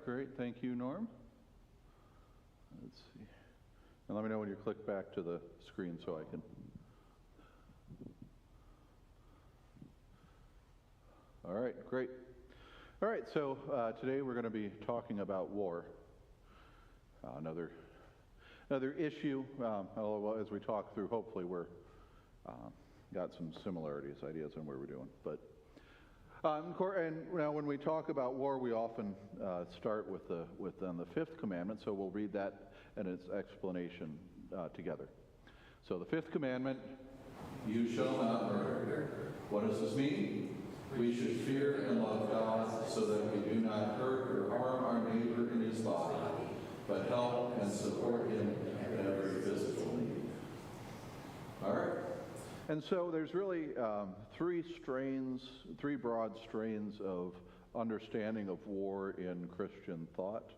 great. Thank you, Norm. Let's see. And let me know when you click back to the screen so I can. All right, great. All right, so today we're going to be talking about war. Another issue. As we talk through, hopefully we're got some similarities, ideas on where we're doing. But and now when we talk about war, we often start with the fifth commandment. So we'll read that and its explanation together. So the fifth commandment: "You shall not murder." What does this mean? We should fear and love God so that we do not hurt or harm our neighbor in his body, but help and support him in every physical need. All right. And so there's really three broad strains of understanding of war in Christian thought: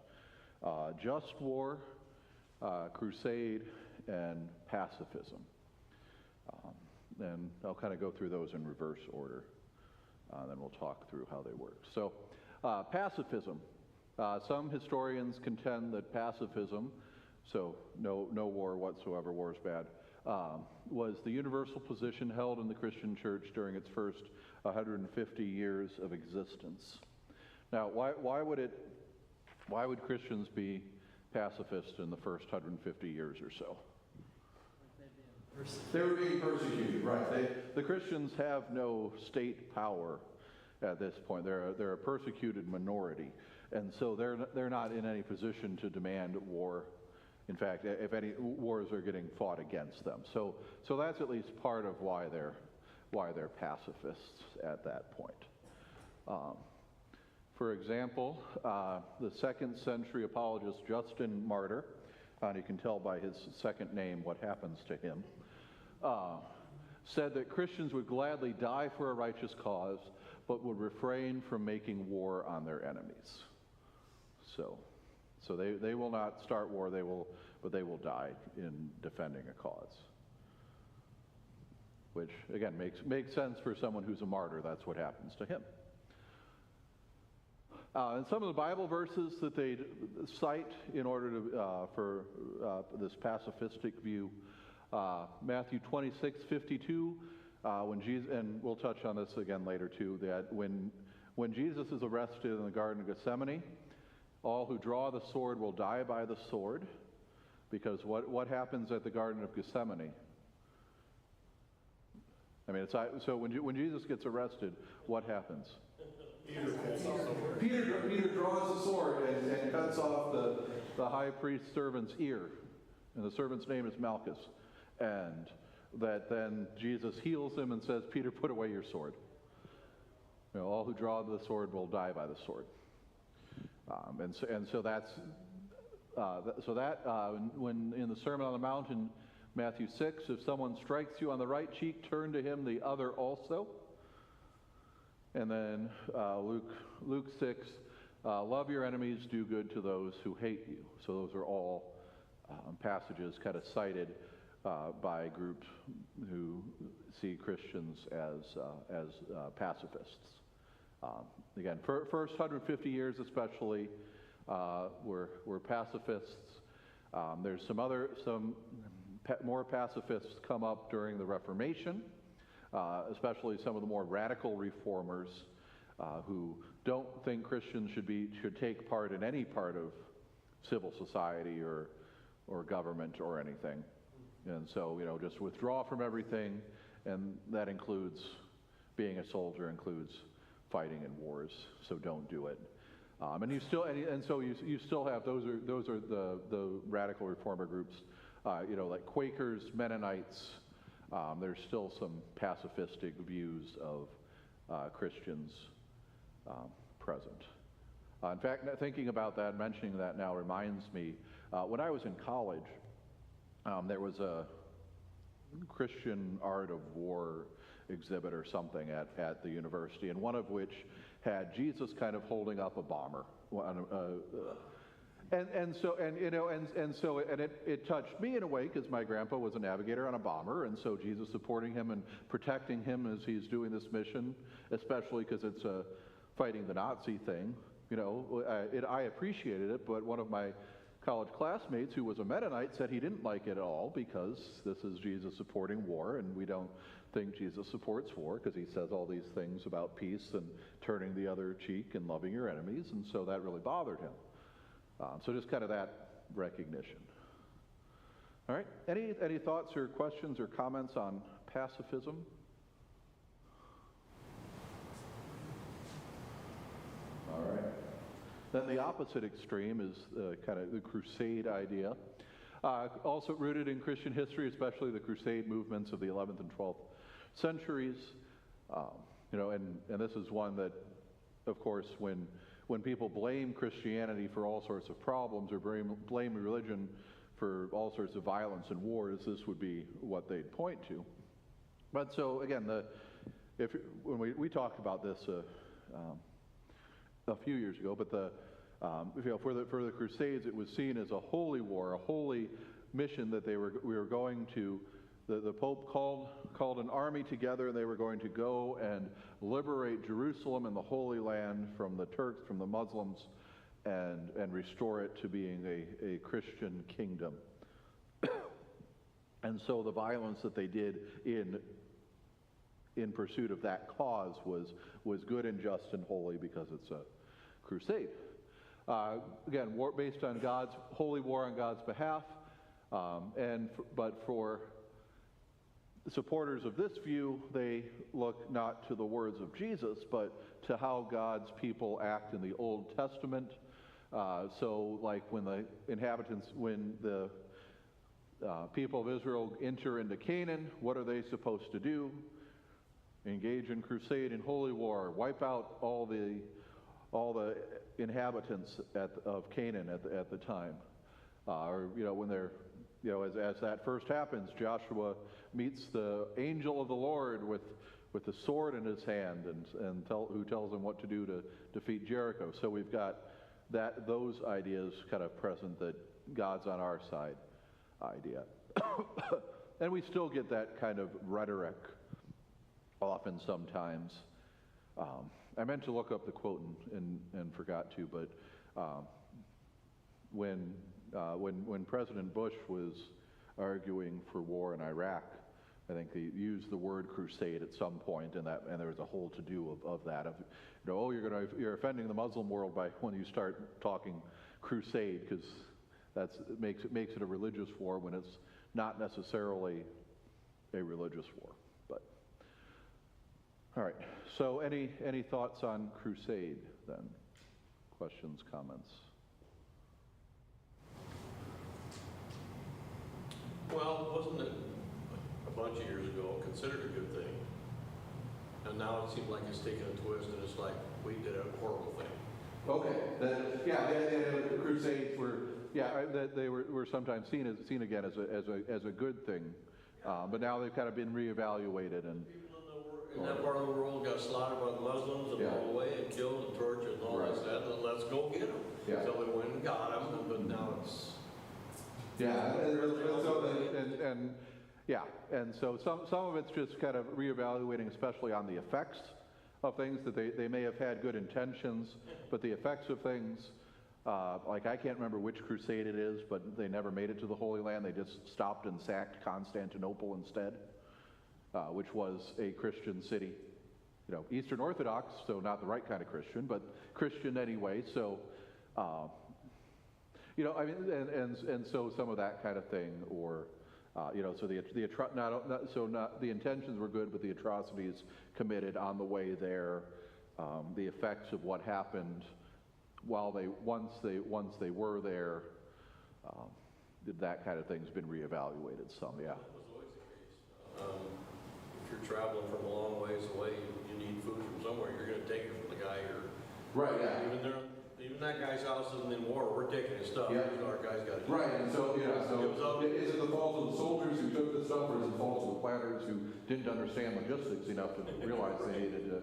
just war, crusade, and pacifism. And I'll kind of go through those in reverse order. Then we'll talk through how they work. So, pacifism. Some historians contend that pacifism, so no war whatsoever, war is bad, was the universal position held in the Christian church during its first 150 years of existence. Now, why would Christians be pacifist in the first 150 years or so? They were being persecuted, right? The Christians have no state power at this point. They're a persecuted minority, and so they're not in any position to demand war. In fact, if any wars are getting fought against them, so that's at least part of why they're pacifists at that point. For example, the second century apologist Justin Martyr, and you can tell by his second name what happens to him, said that Christians would gladly die for a righteous cause, but would refrain from making war on their enemies. So they will not start war, but they will die in defending a cause. Which, again, makes sense for someone who's a martyr. That's what happens to him. And some of the Bible verses that they cite in order to for this pacifistic view: Matthew 26:52, when Jesus, and we'll touch on this again later too, that when Jesus is arrested in the Garden of Gethsemane, all who draw the sword will die by the sword, because what happens at the Garden of Gethsemane? I mean, so when Jesus gets arrested, what happens? Peter draws the sword and cuts off the high priest's servant's ear, and the servant's name is Malchus. And that then Jesus heals him and says, "Peter, put away your sword. You know, all who draw the sword will die by the sword." So that's when in the Sermon on the Mount in Matthew 6, if someone strikes you on the right cheek, turn to him the other also. And then Luke 6, love your enemies, do good to those who hate you. So those are all passages kind of cited by groups who see Christians as pacifists. Again, first 150 years especially, we're pacifists. There's some more pacifists come up during the Reformation, especially some of the more radical reformers who don't think Christians should take part in any part of civil society or government or anything. And so, just withdraw from everything, and that includes being a soldier, includes fighting in wars. So don't do it. And you still have those are the radical reformer groups, like Quakers, Mennonites. There's still some pacifistic views of Christians present. In fact, thinking about that, mentioning that now reminds me, when I was in college, there was a Christian art of war exhibit or something at the university, and one of which had Jesus kind of holding up a bomber. It touched me in a way because my grandpa was a navigator on a bomber, and so Jesus supporting him and protecting him as he's doing this mission, especially because it's fighting the Nazi thing. I appreciated it, but one of my college classmates who was a Mennonite said he didn't like it at all because this is Jesus supporting war, and we don't think Jesus supports war because he says all these things about peace and turning the other cheek and loving your enemies, and so that really bothered him. So just kind of that recognition. All right, any thoughts or questions or comments on pacifism? All right. Then the opposite extreme is kind of the crusade idea. Also rooted in Christian history, especially the crusade movements of the 11th and 12th centuries. And this is one that, of course, when people blame Christianity for all sorts of problems or blame religion for all sorts of violence and wars, this would be what they'd point to. But so again, when we talked about this a few years ago, but for the Crusades, it was seen as a holy war, a holy mission that we were going to. The Pope called an army together, and they were going to go and liberate Jerusalem and the Holy Land from the Turks, from the Muslims, and restore it to being a Christian kingdom. And so the violence that they did in pursuit of that cause was good and just and holy because it's a crusade. Again, war based on holy war on God's behalf, but for supporters of this view, they look not to the words of Jesus, but to how God's people act in the Old Testament. So like when the people of Israel enter into Canaan, what are they supposed to do? Engage in crusade and holy war, wipe out all the inhabitants of Canaan at the time. When they're, as that first happens, Joshua meets the angel of the Lord with the sword in his hand who tells him what to do to defeat Jericho. So we've got those ideas kind of present, that God's on our side idea. And we still get that kind of rhetoric often sometimes. I meant to look up the quote and forgot to, but when President Bush was arguing for war in Iraq, I think they used the word crusade at some point, and there was a whole to-do of that. You're offending the Muslim world when you start talking crusade, because it makes it a religious war when it's not necessarily a religious war. But all right. So any thoughts on crusade then? Questions, comments? Well, wasn't it a bunch of years ago considered a good thing? And now it seems like it's taken a twist, and it's like we did a horrible thing. Okay. The Crusades were sometimes seen again as a good thing, but now they've kind of been reevaluated. And people in that part of the world got slaughtered by the Muslims and blown away and killed and tortured and all that stuff. Let's go get them. Yeah. So they went and got them, but now it's and so some of it's just kind of reevaluating, especially on the effects of things, that they may have had good intentions, but the effects of things, like I can't remember which crusade it is, but they never made it to the Holy Land. They just stopped and sacked Constantinople instead, which was a Christian city. Eastern Orthodox, so not the right kind of Christian, but Christian anyway. So, so some of that kind of thing, or so the intentions were good, but the atrocities committed on the way there, the effects of what happened once they were there, that kind of thing's been reevaluated some. Yeah. That was always the case. If you're traveling from a long ways away, you need food from somewhere. You're going to take it from the guy here. Right. Yeah. Even that guy's house isn't in war. We're taking his stuff. Yeah. Our guy's got to eat. Right. And so is it the fault of the soldiers who took the stuff, or is it the fault of the planners who didn't understand logistics enough to realize they needed to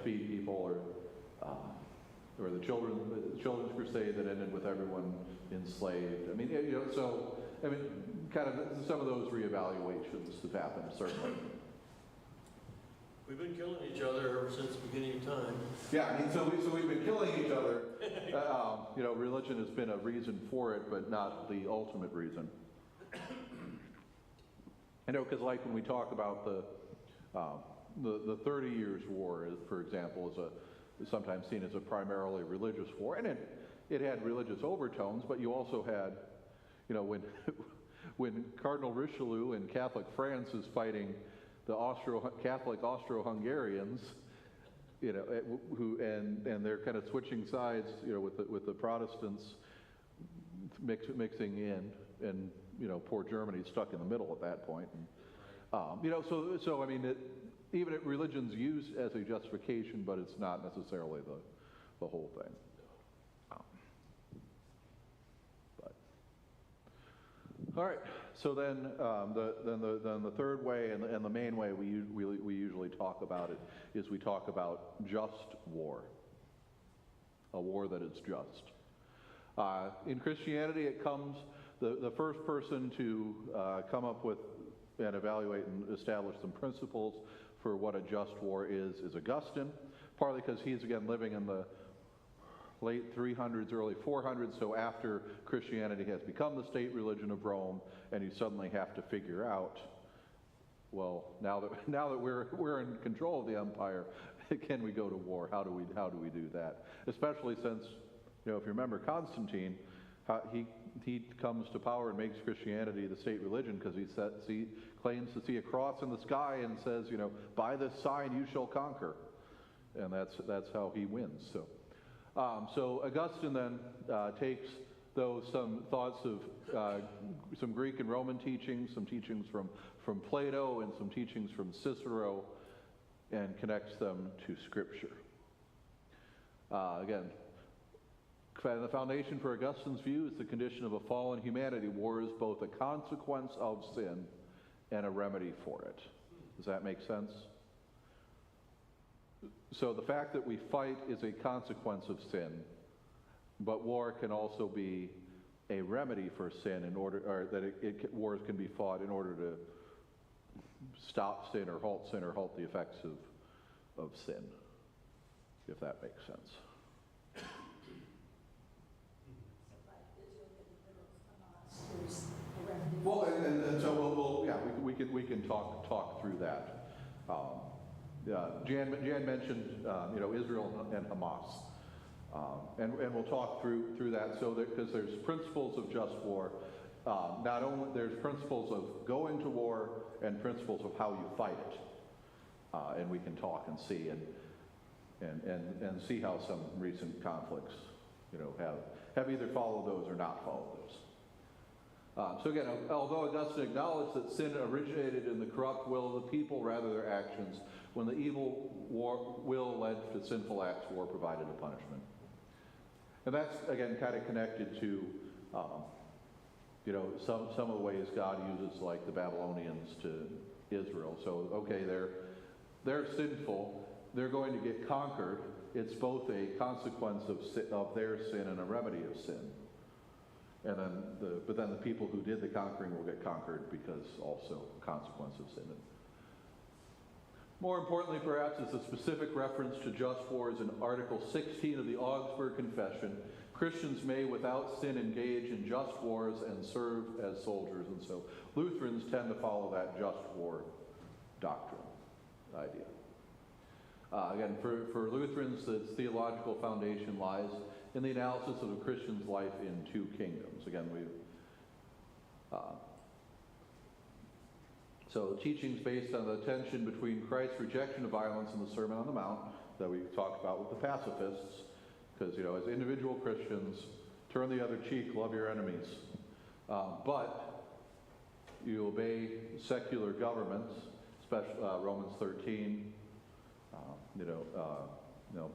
feed people, or the children's crusade that ended with everyone enslaved? kind of some of those reevaluations have happened, certainly. We've been killing each other ever since the beginning of time. Yeah, I mean, so we've been killing each other. Religion has been a reason for it, but not the ultimate reason. I know, because like when we talk about the 30 Years' War, for example, is sometimes seen as a primarily religious war, and it had religious overtones, but you also had, when Cardinal Richelieu in Catholic France is fighting the Catholic Austro-Hungarians, and they're kind of switching sides, with the Protestants mixing in, and poor Germany's stuck in the middle at that point. And, so I mean, even religion's used as a justification, but it's not necessarily the whole thing. All right. So then, the third way and the main way we usually talk about it is we talk about just war, a war that is just. In Christianity, it comes the first person to come up with and evaluate and establish some principles for what a just war is Augustine, partly because he's again living in the late 300s, early 400s, so after Christianity has become the state religion of Rome, and you suddenly have to figure out, well, now that we're in control of the empire, can we go to war? How do we do that? Especially since, if you remember Constantine, he comes to power and makes Christianity the state religion because he claims to see a cross in the sky and says, by this sign you shall conquer, and that's how he wins. So Augustine then takes some thoughts of some Greek and Roman teachings, some teachings from Plato, and some teachings from Cicero, and connects them to Scripture. Again, the foundation for Augustine's view is the condition of a fallen humanity. War is both a consequence of sin and a remedy for it. Does that make sense? So the fact that we fight is a consequence of sin, but war can also be a remedy for sin wars can be fought in order to stop sin or halt the effects of sin, if that makes sense. Well, and so we can talk through that. Jan mentioned Israel and Hamas, and we'll talk through that. So because there's principles of just war, not only there's principles of going to war and principles of how you fight it, and we can talk and see and see how some recent conflicts have either followed those or not followed those. So again, although Augustine acknowledged that sin originated in the corrupt will of the people rather than their actions, when the evil will led to sinful acts, war provided a punishment. And that's, again, kind of connected to, some of the ways God uses, like the Babylonians to Israel. So, okay, they're sinful. They're going to get conquered. It's both a consequence of their sin and a remedy of sin. And then the people who did the conquering will get conquered because also a consequence of sin. More importantly, perhaps, is the specific reference to just wars in Article 16 of the Augsburg Confession. Christians may, without sin, engage in just wars and serve as soldiers. And so Lutherans tend to follow that just war doctrine idea. Again, for Lutherans, the theological foundation lies in the analysis of a Christian's life in two kingdoms. Again, so teachings based on the tension between Christ's rejection of violence in the Sermon on the Mount that we talked about with the pacifists, because, as individual Christians, turn the other cheek, love your enemies. But you obey secular governments, especially Romans 13.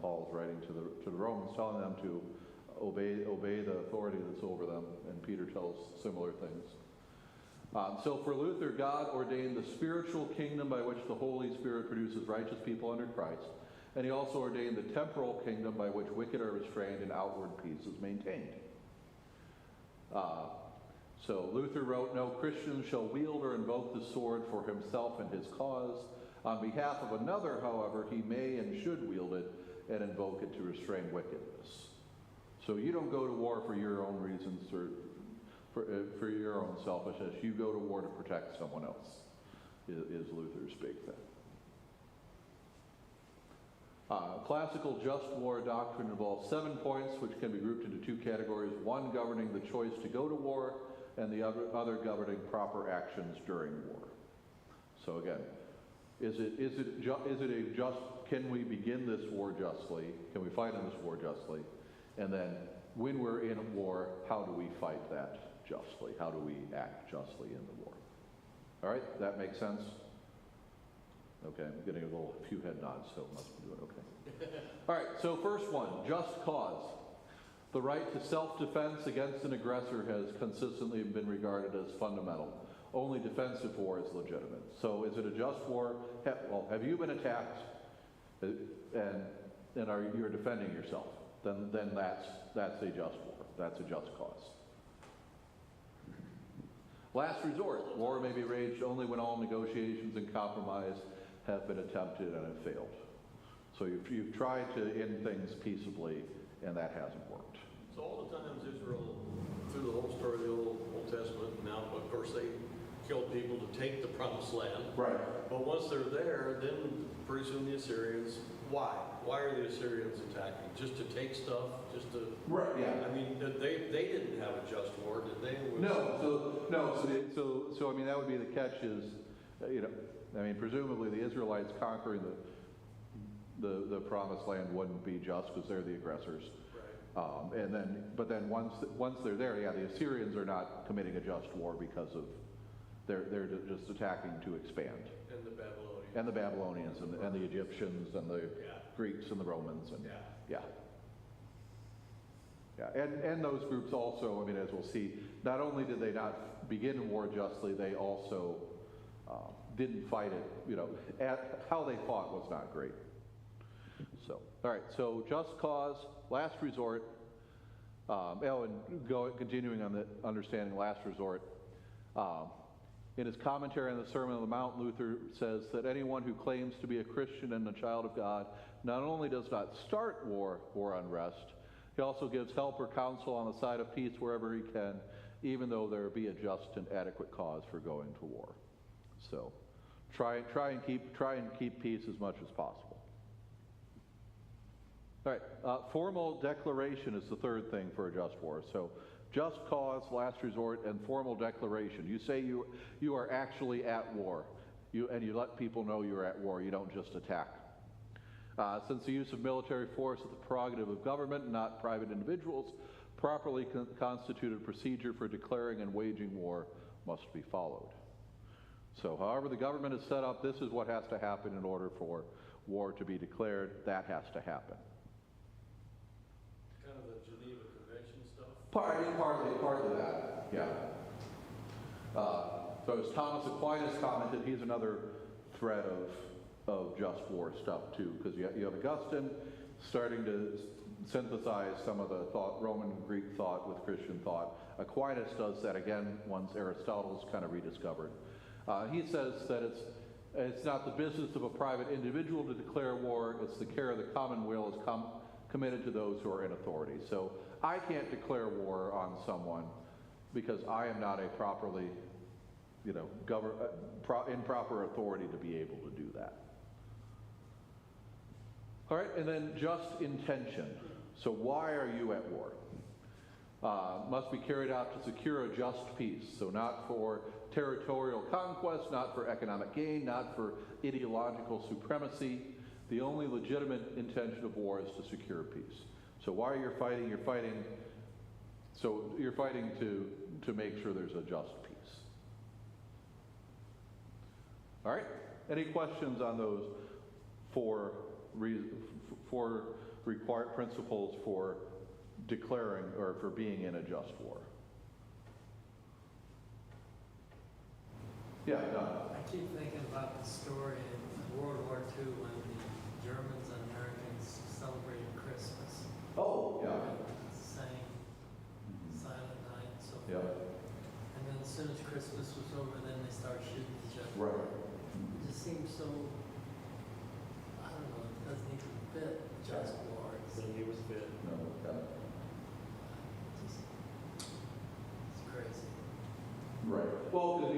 Paul's writing to the Romans, telling them to obey the authority that's over them, and Peter tells similar things. So for Luther, God ordained the spiritual kingdom by which the Holy Spirit produces righteous people under Christ, and he also ordained the temporal kingdom by which wicked are restrained and outward peace is maintained. So Luther wrote, "No Christian shall wield or invoke the sword for himself and his cause. On behalf of another, however, he may and should wield it and invoke it to restrain wickedness. So you don't go to war for your own reasons or for your own selfishness. You go to war to protect someone else, is Luther's big thing. Classical just war doctrine involves 7 points, which can be grouped into 2 categories. One governing the choice to go to war, and the other governing proper actions during war. So again, can we begin this war justly? Can we fight in this war justly? And then, when we're in a war, how do we fight that justly? How do we act justly in the war? All right, that makes sense? Okay, I'm getting a few head nods, so it must be doing okay. All right, so first one, just cause. The right to self-defense against an aggressor has consistently been regarded as fundamental. Only defensive war is legitimate. So is it a just war? Have you been attacked and you're defending yourself? Then that's a just war. That's a just cause. Last resort. War may be waged only when all negotiations and compromise have been attempted and have failed. So you've tried to end things peaceably, and that hasn't worked. So all the times Israel, through the whole story of the Old Testament, now of course they killed people to take the promised land. Right. But once they're there, then pretty soon the Assyrians, why? Why are the Assyrians attacking? Just to take stuff? Just to... Right, yeah. I mean, they didn't have a just war, did they? So I mean, that would be the catch is, I mean, presumably the Israelites conquering the promised land wouldn't be just because they're the aggressors. Right. But then once they're there, yeah, the Assyrians are not committing a just war because of they're just attacking to expand. And the Babylonians and the Egyptians and the Greeks and the Romans and and those groups also, I mean, as we'll see, not only did they not begin war justly, they also didn't fight it, how they fought was not great. So, all right, so just cause, last resort, continuing on the understanding last resort, in his commentary on the Sermon on the Mount, Luther says that anyone who claims to be a Christian and a child of God not only does not start war or unrest, he also gives help or counsel on the side of peace wherever he can, even though there be a just and adequate cause for going to war. So, try and keep peace as much as possible. All right, formal declaration is the third thing for a just war. So, just cause, last resort, and formal declaration. You say you are actually at war, and you let people know you're at war. You don't just attack. Since the use of military force is the prerogative of government, not private individuals, properly constituted procedure for declaring and waging war must be followed. So, however the government is set up, this is what has to happen in order for war to be declared. That has to happen. Kind of the Geneva Convention stuff? Partly that, yeah. So as Thomas Aquinas commented, he's another thread of just war stuff too, because you have Augustine starting to synthesize some of the Roman and Greek thought with Christian thought. Aquinas does that again once Aristotle's kind of rediscovered. He says that it's not the business of a private individual to declare war, it's the care of the commonweal is committed to those who are in authority. So I can't declare war on someone because I am not a properly, in proper authority to be able to do that. All right, and then just intention. So why are you at war? Must be carried out to secure a just peace. So not for territorial conquest, not for economic gain, not for ideological supremacy. The only legitimate intention of war is to secure peace. So why are you fighting? You're fighting to make sure there's a just peace. All right? Any questions on those four required principles for declaring or for being in a just war? Yeah, Don. I keep thinking about the story in World War II when the Germans and Americans celebrated Christmas. Oh, yeah. Sang Silent Night and so forth. Yeah. And then as soon as Christmas was over, then they started shooting each other. Right. It just seems so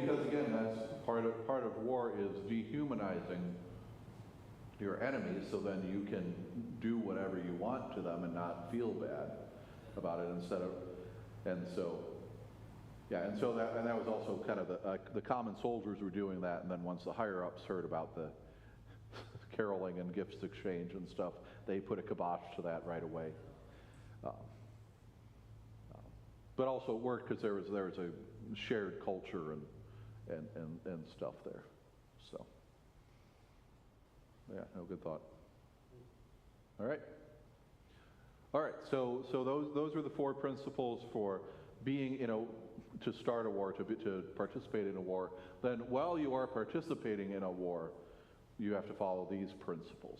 because again, that's part of war is dehumanizing your enemies, so then you can do whatever you want to them and not feel bad about it and that was also kind of the common soldiers were doing that, and then once the higher ups heard about the caroling and gifts exchange and stuff, they put a kibosh to that right away. But also it worked because there was a shared culture and stuff there. So, yeah, no, good thought. All right. So those are the 4 principles for being, to start a war, to participate in a war. Then while you are participating in a war, you have to follow these principles.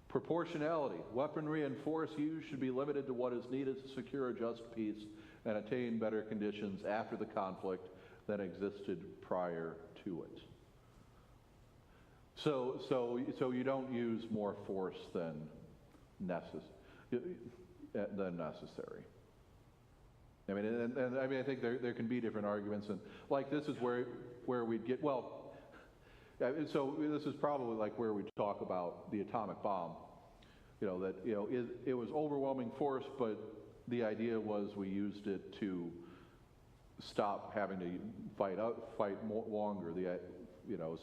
Proportionality. Weaponry and force used should be limited to what is needed to secure a just peace and attain better conditions after the conflict than existed prior to it. So you don't use more force than necessary. I mean, and I think there can be different arguments, and like this is where we'd get, so this is probably like where we talk about the atomic bomb. It was overwhelming force, but the idea was we used it to stop having to fight longer.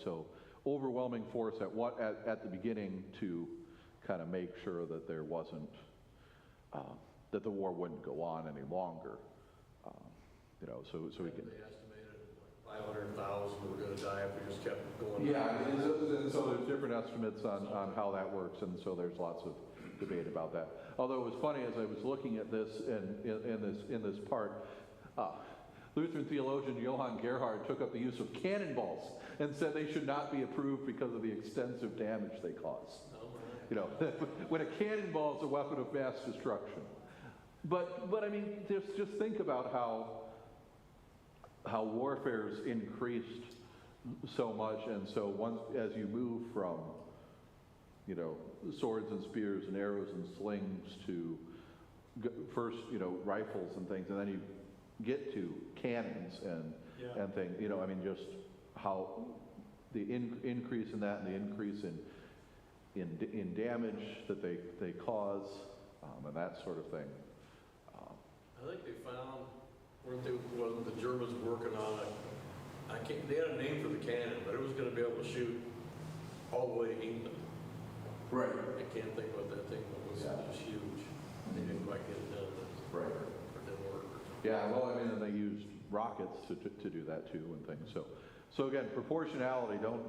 So overwhelming force at the beginning to kind of make sure that there wasn't that the war wouldn't go on any longer. So we can. They estimated like 500,000 were going to die if we just kept going. Yeah, so there's different estimates on how that works, and so there's lots of debate about that. Although it was funny as I was looking at this in this part, Lutheran theologian Johann Gerhard took up the use of cannonballs and said they should not be approved because of the extensive damage they cause. When a cannonball is a weapon of mass destruction. But I mean, just think about how warfare's increased so much, and so once as you move from swords and spears and arrows and slings to first rifles and things, and then you get to cannons and things. I mean, just how the increase in that and the increase in damage that they cause and that sort of thing. I think they found, wasn't the Germans working on it? They had a name for the cannon, but it was going to be able to shoot all the way to England. Right. I can't think what that thing was. It was huge. They didn't quite get it done. Right. Or didn't work. Yeah, well, I mean, and they used rockets to do that too and things. So again, proportionality. Don't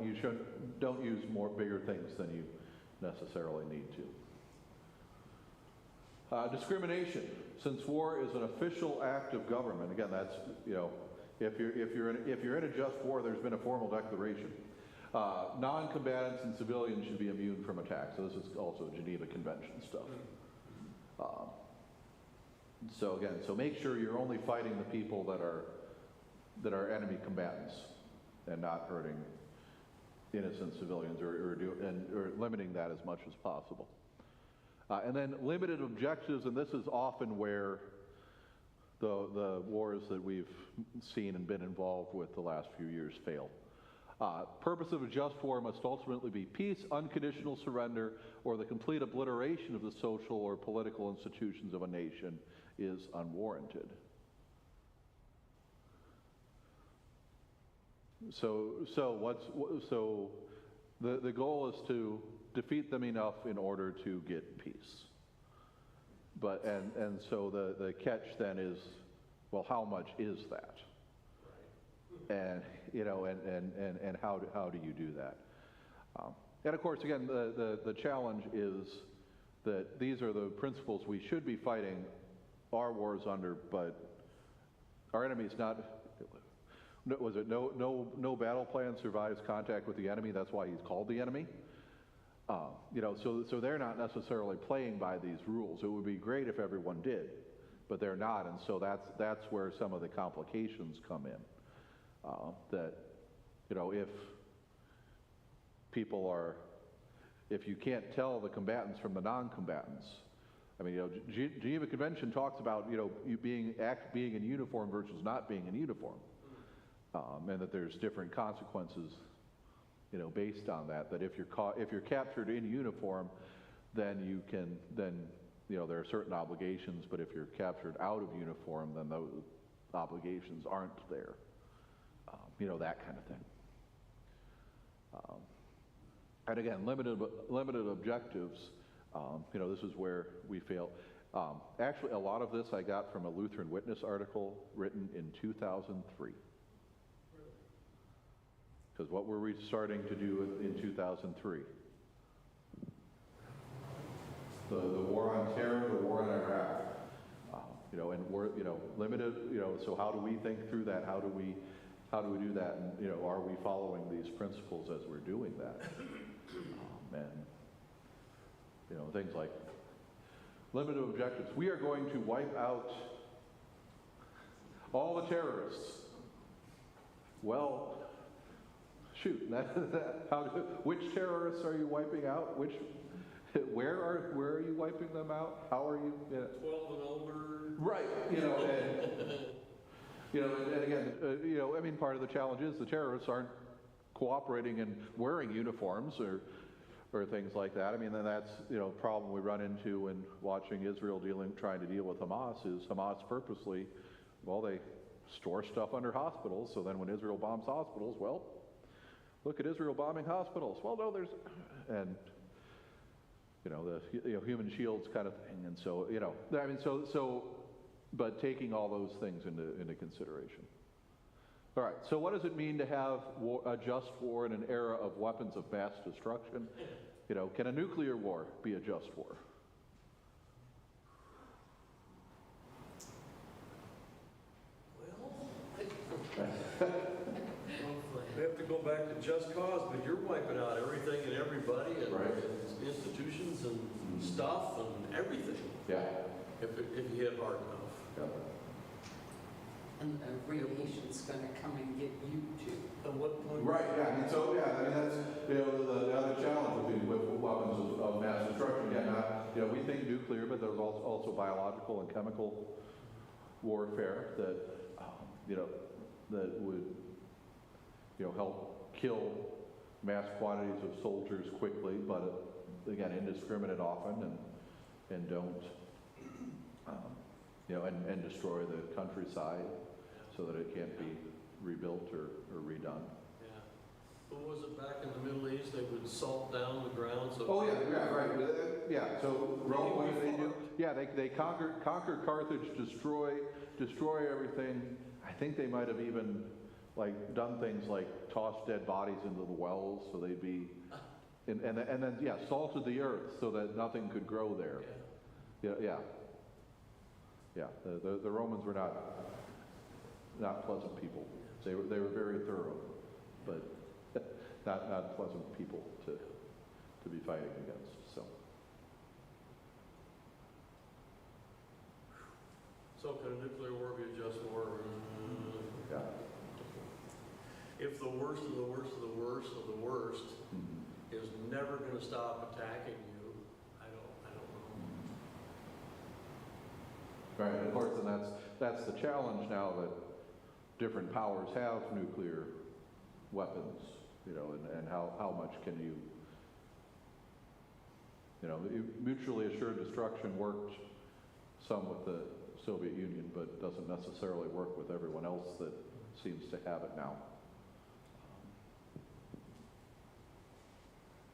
use bigger things than you necessarily need to. Discrimination. Since war is an official act of government, again, that's if you're in a just war, there's been a formal declaration. Non-combatants and civilians should be immune from attack. So this is also Geneva Convention stuff. So again, so make sure you're only fighting the people that are enemy combatants, and not hurting innocent civilians or limiting that as much as possible. And then limited objectives, and this is often where the wars that we've seen and been involved with the last few years fail. Purpose of a just war must ultimately be peace, unconditional surrender, or the complete obliteration of the social or political institutions of a nation is unwarranted. So the goal is to defeat them enough in order to get peace. But and so the catch then is, well, how much is that? And and how do you do that? And of course, again, the challenge is that these are the principles we should be fighting our wars under, but our enemy's not. Was it no battle plan survives contact with the enemy? That's why he's called the enemy. So they're not necessarily playing by these rules. It would be great if everyone did, but they're not, and so that's where some of the complications come in. That if people are, if you can't tell the combatants from the non-combatants, I mean, Geneva Convention talks about you being in uniform versus not being in uniform. and that there's different consequences, based on that. That if you're captured in uniform, then there are certain obligations. But if you're captured out of uniform, then those obligations aren't there. That kind of thing. And again, limited objectives. This is where we fail. Actually, a lot of this I got from a Lutheran Witness article written in 2003. Because what were we starting to do in 2003? The war on terror, the war in Iraq. And we're, limited, so how do we think through that? How do we do that? And, are we following these principles as we're doing that? And, things like limited objectives. We are going to wipe out all the terrorists. Well, shoot, which terrorists are you wiping out? Where are you wiping them out? How are you? 12 and older. Right, and again, part of the challenge is the terrorists aren't cooperating and wearing uniforms or things like that. Then that's, a problem we run into when watching Israel trying to deal with Hamas is Hamas purposely, they store stuff under hospitals, so then when Israel bombs hospitals, look at Israel bombing hospitals. Well, no, and the human shields kind of thing, and so but taking all those things into consideration. All right, so what does it mean to have a just war in an era of weapons of mass destruction? Can a nuclear war be a just war? We have to go back to just cause, but you're wiping out everything and everybody and, right. and institutions and stuff and everything. Yeah. If you hit hard enough. Yeah. And radiation's going to come and get you too. At what point? Right, yeah, that's, the other challenge with weapons of mass destruction. Again, we think nuclear, but there's also biological and chemical warfare that, that would, help kill mass quantities of soldiers quickly, but again, indiscriminate often, and don't, and destroy the countryside so that it can't be rebuilt or redone. Yeah. What was it back in the Middle East? They would salt down the ground. So Yeah. So Rome, what did they do? Yeah, they conquer Carthage, destroy everything. I think they might have even done things like toss dead bodies into the wells, so they'd be, and then salted the earth so that nothing could grow there. Yeah. The Romans were not pleasant people. They were very thorough, but not pleasant people to be fighting against. So can a nuclear war be a just war? Yeah. If the worst of the worst of the worst of the worst is never going to stop attacking you, I don't know. Right, and of course, and that's the challenge now that different powers have nuclear weapons, and how much can you, mutually assured destruction worked some with the Soviet Union, but doesn't necessarily work with everyone else that seems to have it now.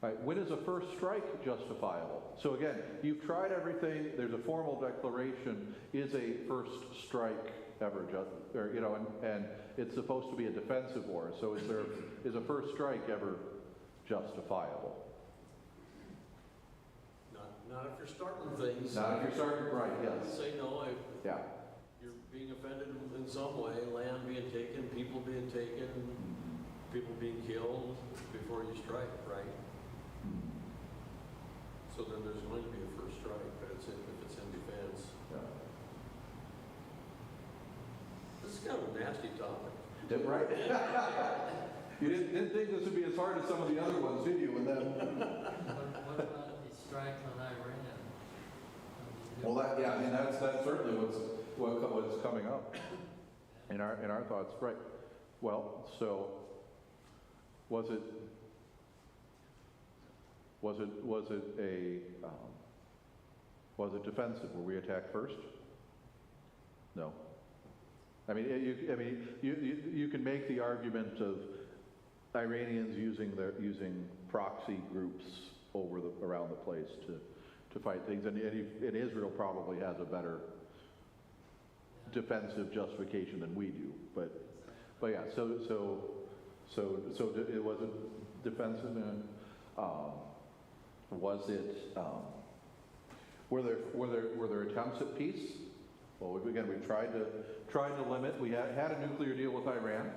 All right, when is a first strike justifiable? So again, you've tried everything. There's a formal declaration. Is a first strike ever and it's supposed to be a defensive war. So is a first strike ever justifiable? Not if you're starting things. Not if you're starting, right? Yes. Say no. Yeah. You're being offended in some way. Land being taken, people being taken, people being killed before you strike, right? So then there's going to be a first strike, but if it's in defense. Yeah. This is kind of a nasty topic. Right. You didn't think this would be as hard as some of the other ones, did you? And then. What about the strike on Iran? Well, that's certainly what's coming up in our thoughts, right? Well, so was it defensive? Were we attacked first? No. I mean, you can make the argument of Iranians using proxy groups around the place to fight things, and Israel probably has a better defensive justification than we do. But yeah, so it wasn't defensive, and was it? Were there attempts at peace? Well, again, we tried to limit. We had a nuclear deal with Iran.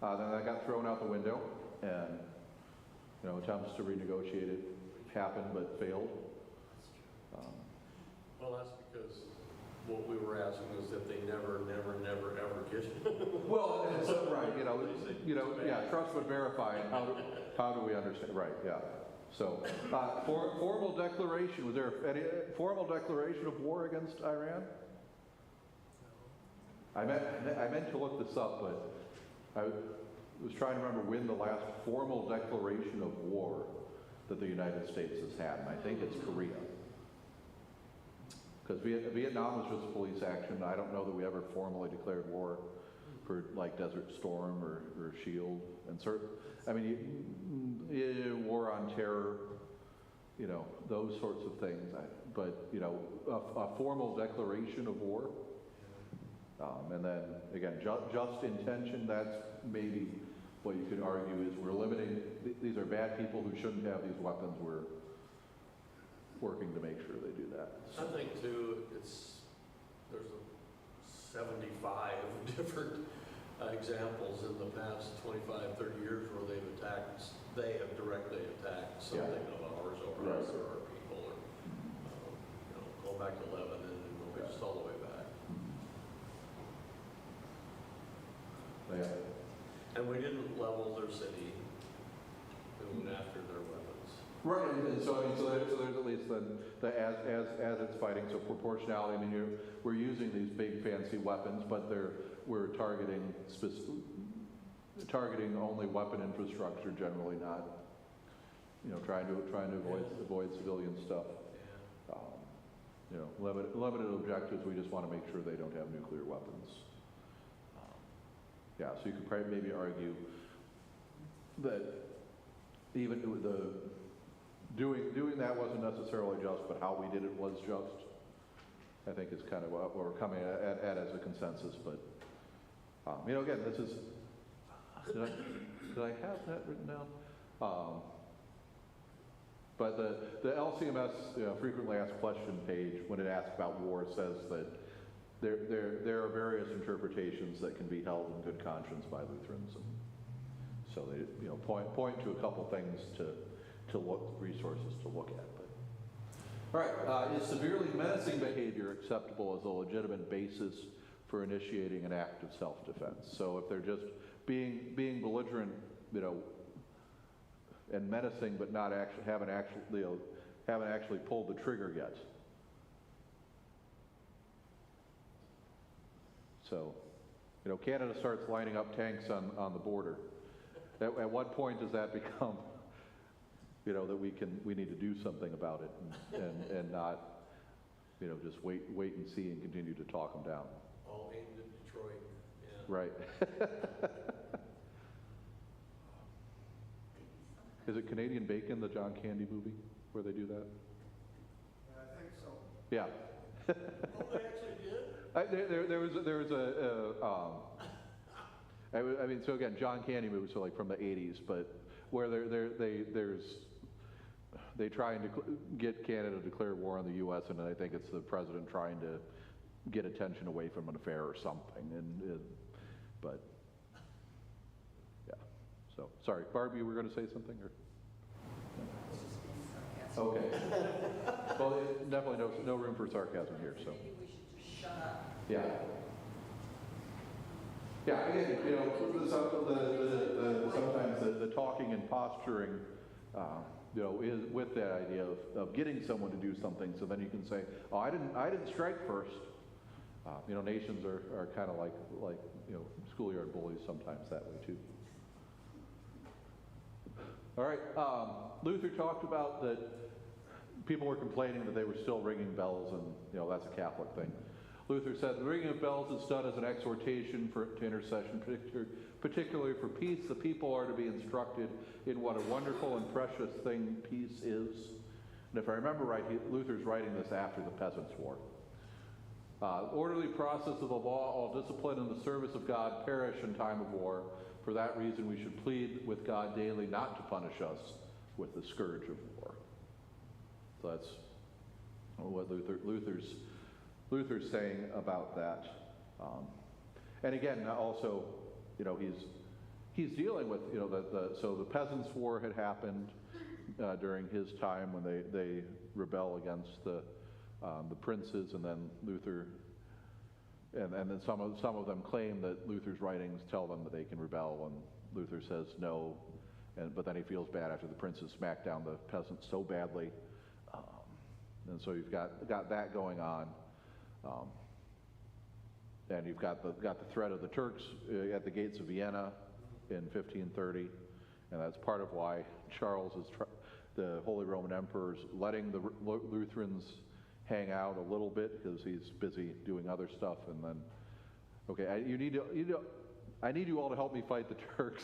Then that got thrown out the window, and attempts to renegotiate it happened but failed. Well, that's because what we were asking is that they never ever get it. Well, and so, right, yeah, trust but verify. How do we understand? Right, yeah. So, formal declaration. Was there any formal declaration of war against Iran? I meant to look this up, but I was trying to remember when the last formal declaration of war that the United States has had, and I think it's Korea. Because Vietnam was just police action. I don't know that we ever formally declared war for like Desert Storm or SHIELD, and war on terror, those sorts of things. But a formal declaration of war. And then, again, just intention, that's maybe what you could argue is we're limiting, these are bad people who shouldn't have these weapons. We're working to make sure they do that. I think, too, there's 75 different examples in the past 25, 30 years where they have directly attacked something of ours or us or our people, or, going back to Lebanon and going just all the way back. Yeah. And we didn't level their city. We went after their weapons. Right, and so there's at least as it's fighting, so proportionality. I mean, we're using these big fancy weapons, but we're targeting only weapon infrastructure, generally not, trying to avoid civilian stuff. Limited objectives. We just want to make sure they don't have nuclear weapons. Yeah, so you could probably maybe argue that even doing that wasn't necessarily just, but how we did it was just. I think is kind of what we're coming at as a consensus. But again, this is. Did I have that written down? But the LCMS frequently asked question page, when it asks about war, says that there are various interpretations that can be held in good conscience by Lutherans, and so they point to a couple things to look resources to look at. But all right, is severely menacing behavior acceptable as a legitimate basis for initiating an act of self-defense? So if they're just being belligerent, and menacing, but not actually haven't actually pulled the trigger yet. So, Canada starts lining up tanks on the border. At what point does that become, that we need to do something about it and not, just wait and see and continue to talk them down. All aimed at Detroit. Yeah. Right. Is it Canadian Bacon, the John Candy movie, where they do that? I think so. Yeah. Oh, they actually did? There was I mean, so again, John Candy movies are like from the 80s, but where they try and get Canada to declare war on the U.S., and I think it's the president trying to get attention away from an affair or something, but yeah. So sorry, Barbie, you were going to say something, or? Okay. Well, definitely no room for sarcasm here. So Maybe we should just shut up. yeah. Yeah, again, sometimes the talking and posturing, is with that idea of getting someone to do something. So then you can say, "Oh, I didn't strike first. Nations are kind of like schoolyard bullies sometimes that way too. All right, Luther talked about that people were complaining that they were still ringing bells, and that's a Catholic thing. Luther said the ringing of bells is done as an exhortation to intercession, particularly for peace. The people are to be instructed in what a wonderful and precious thing peace is. And if I remember right, Luther's writing this after the Peasants' War. Orderly process of the law, all discipline in the service of God perish in time of war. For that reason, we should plead with God daily not to punish us with the scourge of war. So that's what Luther's saying about that. And again, also, he's dealing with, so the Peasants' War had happened during his time when they rebel against the princes, and then Luther, and then some of them claim that Luther's writings tell them that they can rebel, and Luther says no, but then he feels bad after the princes smack down the peasants so badly, and so you've got that going on, and you've got the threat of the Turks at the gates of Vienna in 1530, and that's part of why Charles is the Holy Roman Emperor is letting the Lutherans hang out a little bit because he's busy doing other stuff, and then, okay, I need you all to help me fight the Turks.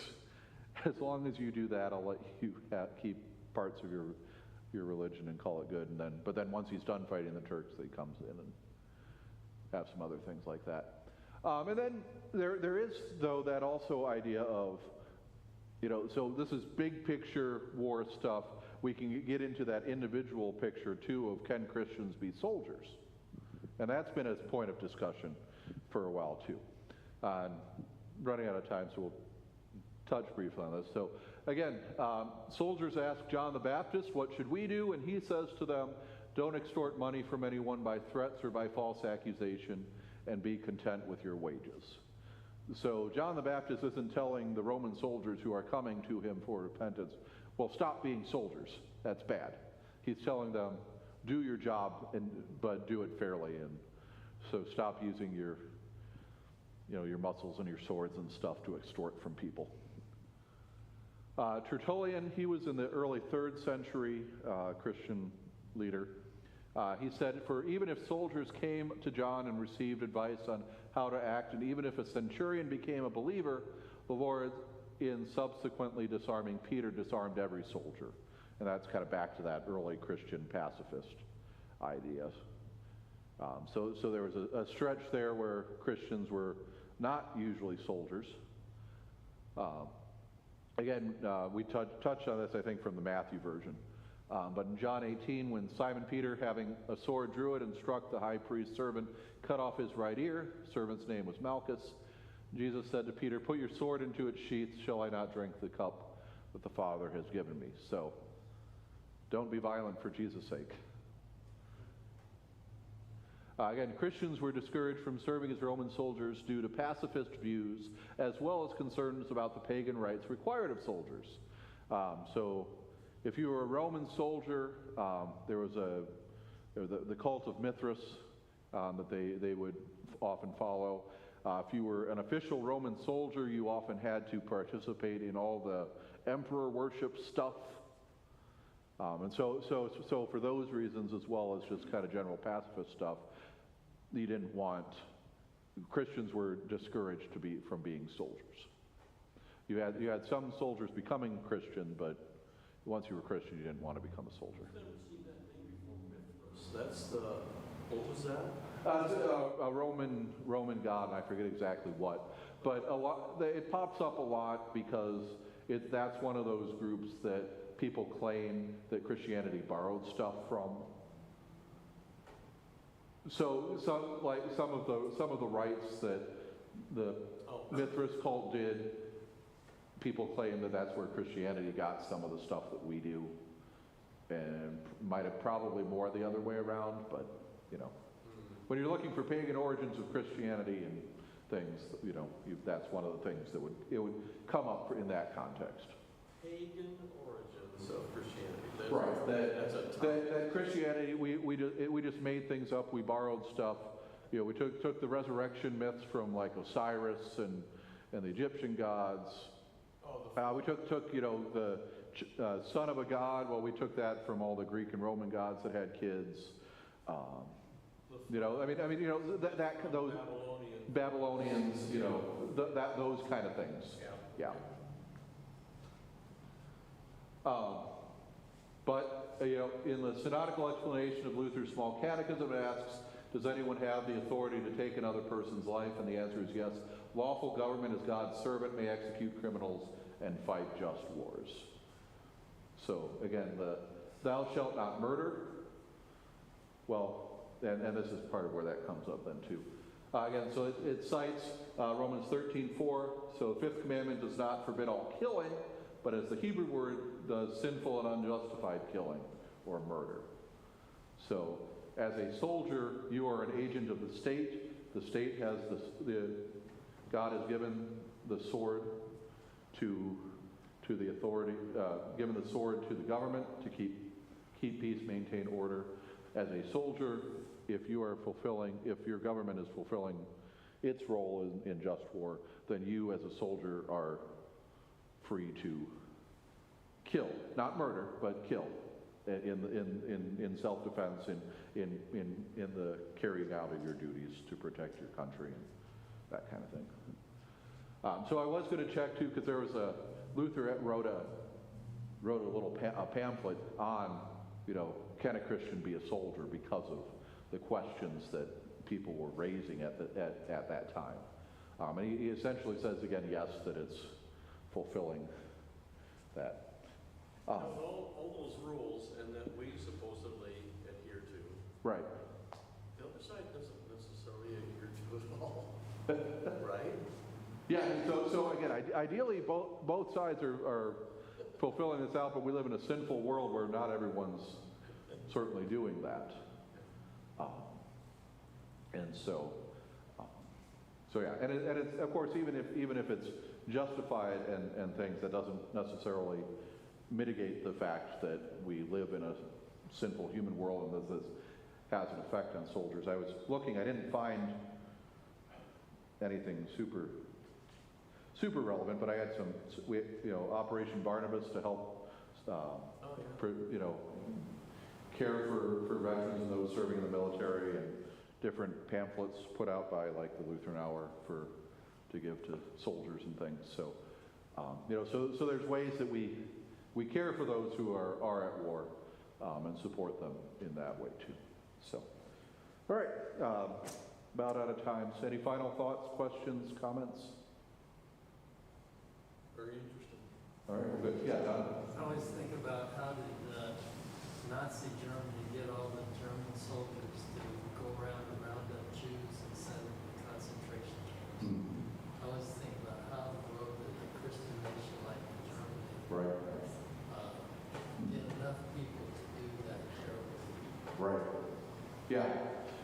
As long as you do that, I'll let you keep parts of your religion and call it good. But then once he's done fighting the Turks, he comes in and have some other things like that. And then there is, though, that also idea of, so this is big picture war stuff. We can get into that individual picture, too, of can Christians be soldiers? And that's been a point of discussion for a while, too. Running out of time, so we'll touch briefly on this. So, again, soldiers ask John the Baptist, what should we do? And he says to them, don't extort money from anyone by threats or by false accusation, and be content with your wages. So John the Baptist isn't telling the Roman soldiers who are coming to him for repentance, well, stop being soldiers. That's bad. He's telling them, do your job, but do it fairly. And so stop using your muscles and your swords and stuff to extort from people. Tertullian, he was in the early 3rd century Christian leader. He said, for even if soldiers came to John and received advice on how to act, and even if a centurion became a believer, the Lord, in subsequently disarming Peter, disarmed every soldier. And that's kind of back to that early Christian pacifist idea. So there was a stretch there where Christians were not usually soldiers. Again, we touched on this, I think, from the Matthew version. But in John 18, when Simon Peter, having a sword, drew it and struck the high priest's servant, cut off his right ear, servant's name was Malchus, Jesus said to Peter, put your sword into its sheath, shall I not drink the cup that the Father has given me? So, don't be violent for Jesus' sake. Again, Christians were discouraged from serving as Roman soldiers due to pacifist views, as well as concerns about the pagan rites required of soldiers. So, if you were a Roman soldier, there was the cult of Mithras that they would often follow. If you were an official Roman soldier, you often had to participate in all the emperor worship stuff. And so for those reasons, as well as just kind of general pacifist stuff, Christians were discouraged from being soldiers. You had some soldiers becoming Christian, but once you were Christian, you didn't want to become a soldier. I've never seen that name before, Mithras. That's what was that? A Roman god, and I forget exactly what. But it pops up a lot because that's one of those groups that people claim that Christianity borrowed stuff from. So some of the rites that the Mithras cult did, people claim that that's where Christianity got some of the stuff that we do, and might have probably more the other way around, but when you're looking for pagan origins of Christianity and things, that's one of the things that would come up in that context. Pagan origins of Christianity. Right. That Christianity, we just made things up. We borrowed stuff you know, we took the resurrection myths from like Osiris and the Egyptian gods. We took you know, the son of a god. Well, we took that from all the Greek and Roman gods that had kids. You know, I mean, you know, those Babylonians, you know, those kind of things. Yeah. But you know, in the synodical explanation of Luther's Small Catechism, it asks, does anyone have the authority to take another person's life? And the answer is yes. Lawful government as God's servant may execute criminals and fight just wars. So again, the thou shalt not murder. Well, and this is part of where that comes up then too. Again, so it cites Romans 13:4. So the fifth commandment does not forbid all killing, but as the Hebrew word does, sinful and unjustified killing or murder. So as a soldier, you are an agent of the state. The state has God has given the sword to the authority, given the sword to the government to keep peace, maintain order. As a soldier, if your government is fulfilling its role in just war, then you as a soldier are free to kill, not murder, but kill in self-defense, in the carrying out of your duties to protect your country and that kind of thing. So I was going to check too, because there was Luther wrote a little pamphlet on, you know, can a Christian be a soldier, because of the questions that people were raising at that time. And he essentially says again, yes, that it's fulfilling that. All those rules and that we supposedly adhere to. Right. The other side doesn't necessarily adhere to it all. Right? Yeah, and so again, ideally both sides are fulfilling this out, but we live in a sinful world where not everyone's certainly doing that. And so yeah, and it's of course, even if it's justified and things, that doesn't necessarily mitigate the fact that we live in a sinful human world and that this has an effect on soldiers. I was looking, I didn't find anything super relevant, but I had Operation Barnabas to help, care for veterans and those serving in the military, and different pamphlets put out by like the Lutheran Hour to give to soldiers and things. So, so there's ways that we care for those who are at war and support them in that way too. So, all right, about out of time. So any final thoughts, questions, comments? Very interesting. All right, well, good. Yeah, Don. I always think about how did Nazi Germany get all the German soldiers to go around and round up Jews and send them to concentration camps. Mm-hmm. I always think about how the world did a Christian nation like Germany Right. get enough people to do that terrible. Right. Yeah.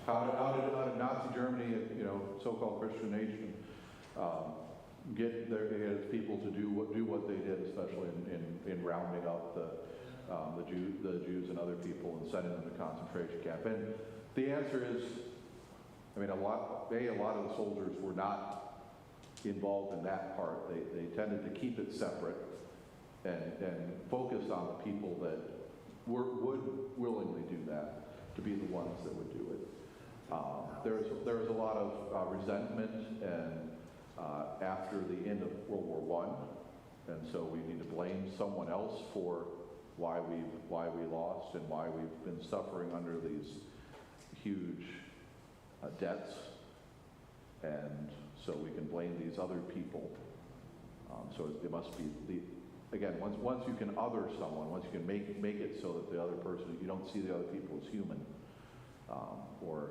How did Nazi Germany, so-called Christian nation, get its people to do what they did, especially in rounding up the Jews and other people and sending them to concentration camp? And the answer is, a lot of the soldiers were not involved in that part. They tended to keep it separate and focus on the people that would willingly do that, to be the ones that would do it. There was a lot of resentment and after the end of World War I, and so we need to blame someone else for why we lost and why we've been suffering under these huge debts, and so we can blame these other people. So it must be again, once you can other someone, once you can make it so that the other person, you don't see the other people as human, or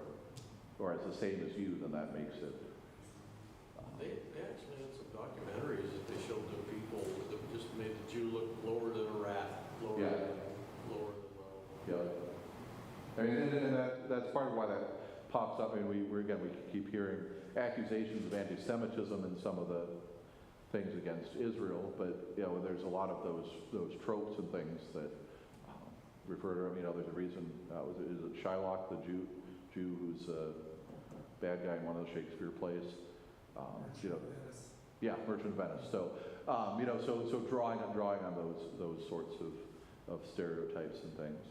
as the same as you, then that makes it. They actually had some documentaries that they showed the people that just made the Jew look lower than a rat, lower than Yeah. And that's part of why that pops up. We keep hearing accusations of anti-Semitism in some of the things against Israel, but there's a lot of those tropes and things that refer to. There's a reason. Is it Shylock, the Jew who's bad guy in one of those Shakespeare plays. You know, yeah, Merchant of Venice. So, you know, so drawing on those sorts of stereotypes and things.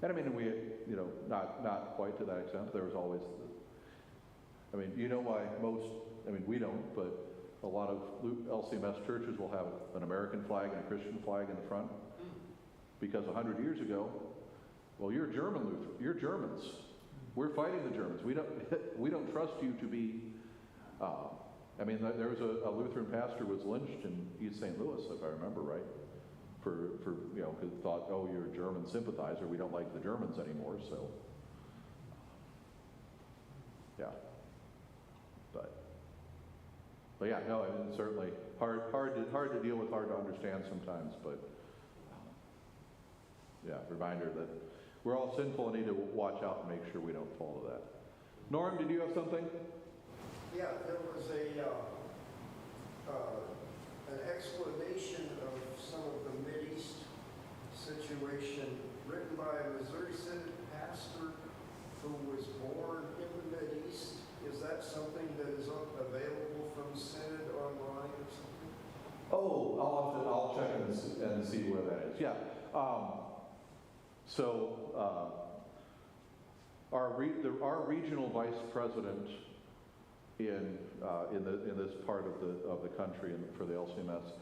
And I mean, we, you know, not quite to that extent. There was always, I mean, you know why most, I mean, we don't, but a lot of LCMS churches will have an American flag and a Christian flag in the front. Because 100 years ago, well, you're German Lutheran, you're Germans. We're fighting the Germans. We don't trust you to be, I mean, there was a Lutheran pastor was lynched in East St. Louis, if I remember right, for you know, because thought, oh, you're a German sympathizer, we don't like the Germans anymore, so, yeah. But yeah, no, I mean, certainly hard to deal with, hard to understand sometimes, but yeah, reminder that we're all sinful and need to watch out and make sure we don't fall to that. Norm, did you have something? Yeah, there was an explanation of some of the Mideast situation written by a Missouri Synod pastor who was born in the Mideast. Is that something that is available from Synod online or something? Oh, I'll check and see where that is. Yeah. Our regional vice president in this part of the country and for the LCMS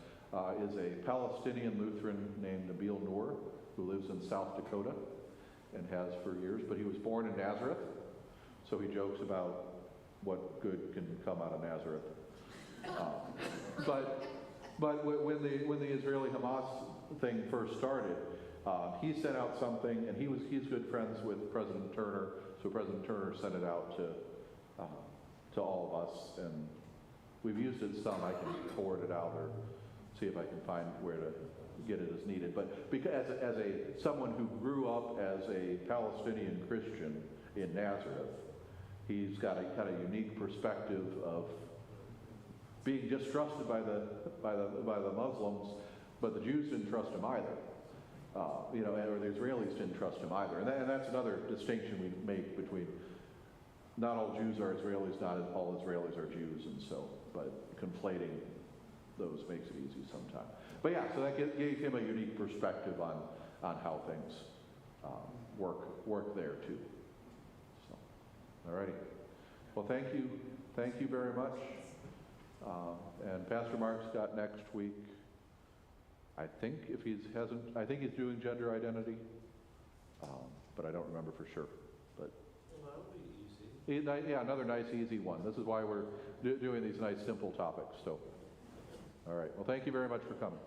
is a Palestinian Lutheran named Nabil Noor, who lives in South Dakota and has for years. But he was born in Nazareth, so he jokes about what good can come out of Nazareth. But when the Israeli-Hamas thing first started, he sent out something, and he's good friends with President Turner, so President Turner sent it out to all of us, and we've used it some. I can forward it out or see if I can find where to get it as needed. But because as someone who grew up as a Palestinian Christian in Nazareth, he's got a kind of unique perspective of being distrusted by the Muslims, but the Jews didn't trust him either. You know, or the Israelis didn't trust him either. And that's another distinction we make between not all Jews are Israelis, not all Israelis are Jews, and so, but conflating those makes it easy sometimes. But yeah, so that gave him a unique perspective on how things work there too. So, all righty. Well, thank you very much. And Pastor Mark's got next week. I think I think he's doing gender identity, but I don't remember for sure. But well, that'll be easy. Yeah, another nice, easy one. This is why we're doing these nice, simple topics. So, all right. Well, thank you very much for coming.